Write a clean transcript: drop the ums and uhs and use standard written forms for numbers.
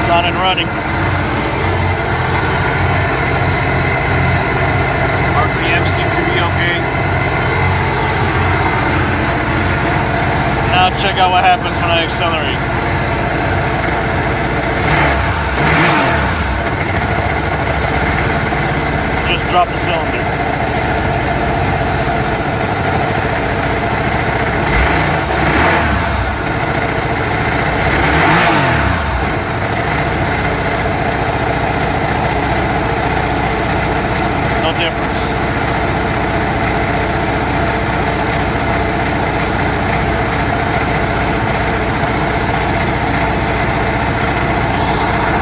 It's on and running. RPM seems to be okay. Now check out what happens when I accelerate. Just drop the cylinder. No difference.